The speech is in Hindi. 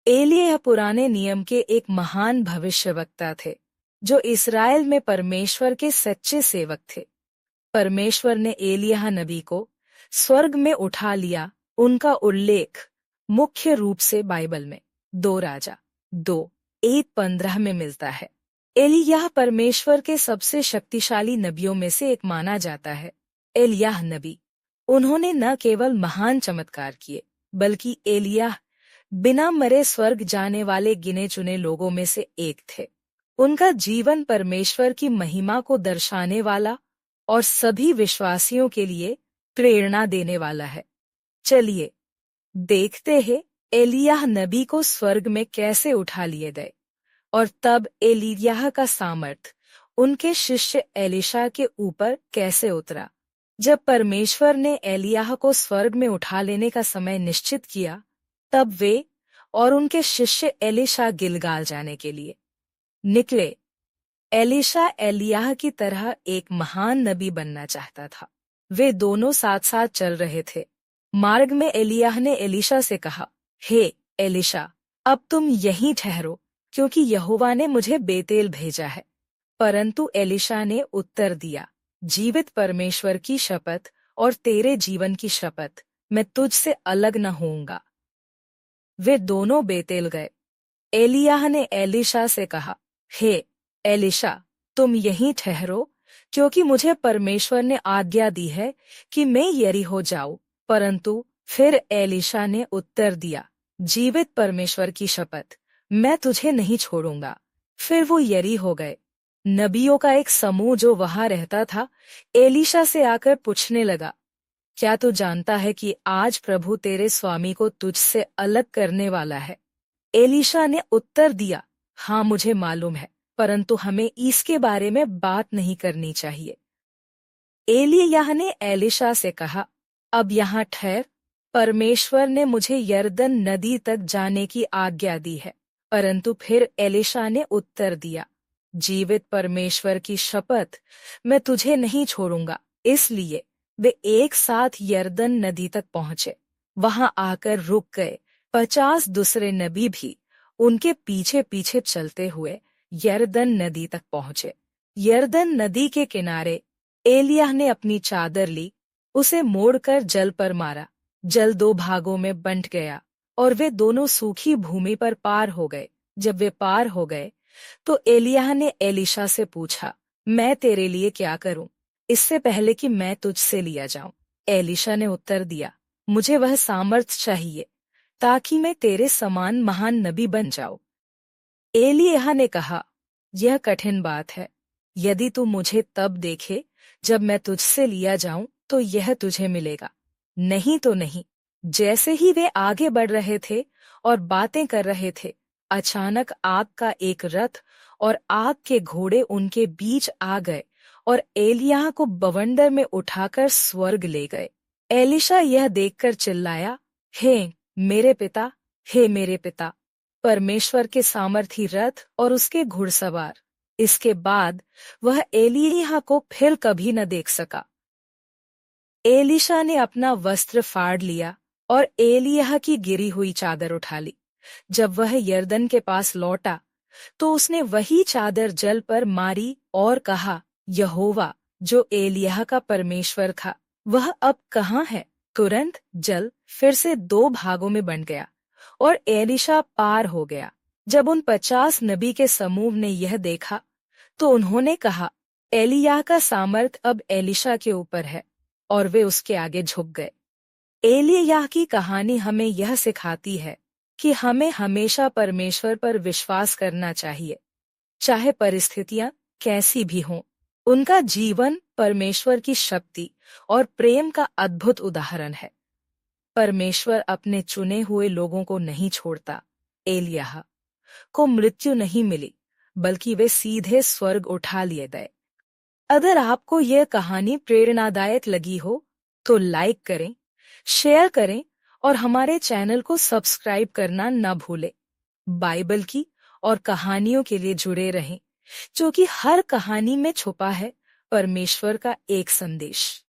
एलिय्याह पुराने नियम के एक महान भविष्यवक्ता थे, जो इस्राएल में परमेश्वर के सच्चे सेवक थे। परमेश्वर ने एलिय्याह नबी को स्वर्ग में उठा लिया। उनका उल्लेख मुख्य रूप से बाइबल में 2 राजा 2:1-15 में मिलता है। एलिय्याह परमेश्वर के सबसे शक्तिशाली नबियों में से एक माना जाता है। एलिय्याह नबी, उन्होंने न केवल महान चमत्कार किए, बल्कि एलिय्याह बिना मरे स्वर्ग जाने वाले गिने चुने लोगों में से एक थे। उनका जीवन परमेश्वर की महिमा को दर्शाने वाला और सभी विश्वासियों के लिए प्रेरणा देने वाला है। चलिए देखते हैं एलिय्याह नबी को स्वर्ग में कैसे उठा लिए गए और तब एलिय्याह का सामर्थ उनके शिष्य एलीशा के ऊपर कैसे उतरा। जब परमेश्वर ने एलिय्याह को स्वर्ग में उठा लेने का समय निश्चित किया, तब वे और उनके शिष्य एलीशा गिलगाल जाने के लिए निकले। एलीशा एलिय्याह की तरह एक महान नबी बनना चाहता था। वे दोनों साथ साथ चल रहे थे। मार्ग में एलिय्याह ने एलीशा से कहा, हे एलीशा, अब तुम यहीं ठहरो, क्योंकि यहोवा ने मुझे बेतेल भेजा है। परंतु एलीशा ने उत्तर दिया, जीवित परमेश्वर की शपथ और तेरे जीवन की शपथ, मैं तुझसे अलग न होऊंगा। वे दोनों बेतेल गए। एलिय्याह ने एलीशा से कहा, हे एलीशा, तुम यहीं ठहरो, क्योंकि मुझे परमेश्वर ने आज्ञा दी है कि मैं यरीहो जाऊं। परंतु फिर एलीशा ने उत्तर दिया, जीवित परमेश्वर की शपथ, मैं तुझे नहीं छोड़ूंगा। फिर वो यरीहो गए। नबियों का एक समूह जो वहां रहता था, एलीशा से आकर पूछने लगा, क्या तू जानता है कि आज प्रभु तेरे स्वामी को तुझसे अलग करने वाला है? एलीशा ने उत्तर दिया, हाँ मुझे मालूम है, परंतु हमें इसके बारे में बात नहीं करनी चाहिए। एलिय्याह ने एलीशा से कहा, अब यहाँ ठहर, परमेश्वर ने मुझे यरदन नदी तक जाने की आज्ञा दी है। परंतु फिर एलीशा ने उत्तर दिया, जीवित परमेश्वर की शपथ, मैं तुझे नहीं छोड़ूंगा। इसलिए वे एक साथ यरदन नदी तक पहुंचे। वहां आकर रुक गए। 50 दूसरे नबी भी उनके पीछे पीछे चलते हुए यरदन नदी तक पहुंचे। यरदन नदी के किनारे एलिय्याह ने अपनी चादर ली, उसे मोड़कर जल पर मारा। जल 2 भागों में बंट गया और वे दोनों सूखी भूमि पर पार हो गए। जब वे पार हो गए तो एलिय्याह ने एलीशा से पूछा, मैं तेरे लिए क्या करूं, इससे पहले कि मैं तुझसे लिया जाऊं? एलीशा ने उत्तर दिया, मुझे वह सामर्थ चाहिए ताकि मैं तेरे समान महान नबी बन जाऊं। एलिय्याह ने कहा, यह कठिन बात है। यदि तू मुझे तब देखे जब मैं तुझसे लिया जाऊं तो यह तुझे मिलेगा, नहीं तो नहीं। जैसे ही वे आगे बढ़ रहे थे और बातें कर रहे थे, अचानक आग का एक रथ और आग के घोड़े उनके बीच आ गए और एलिय्याह को बवंडर में उठाकर स्वर्ग ले गए। एलीशा यह देखकर चिल्लाया, हे मेरे पिता, हे मेरे पिता, परमेश्वर के सामर्थी रथ और उसके घुड़सवार। इसके बाद वह एलिय्याह को फिर कभी न देख सका। एलीशा ने अपना वस्त्र फाड़ लिया और एलिय्याह की गिरी हुई चादर उठा ली। जब वह यरदन के पास लौटा तो उसने वही चादर जल पर मारी और कहा, यहोवा जो एलिय्याह का परमेश्वर था, वह अब कहाँ है? तुरंत जल फिर से 2 भागों में बंट गया और एलीशा पार हो गया। जब उन 50 नबी के समूह ने यह देखा तो उन्होंने कहा, एलिय्याह का सामर्थ अब एलीशा के ऊपर है, और वे उसके आगे झुक गए। एलिय्याह की कहानी हमें यह सिखाती है कि हमें हमेशा परमेश्वर पर विश्वास करना चाहिए, चाहे परिस्थितियां कैसी भी हों। उनका जीवन परमेश्वर की शक्ति और प्रेम का अद्भुत उदाहरण है। परमेश्वर अपने चुने हुए लोगों को नहीं छोड़ता। एलिय्याह को मृत्यु नहीं मिली, बल्कि वे सीधे स्वर्ग उठा लिए गए। अगर आपको यह कहानी प्रेरणादायक लगी हो तो लाइक करें, शेयर करें और हमारे चैनल को सब्सक्राइब करना न भूलें। बाइबल की और कहानियों के लिए जुड़े रहें, क्योंकि हर कहानी में छुपा है परमेश्वर का एक संदेश।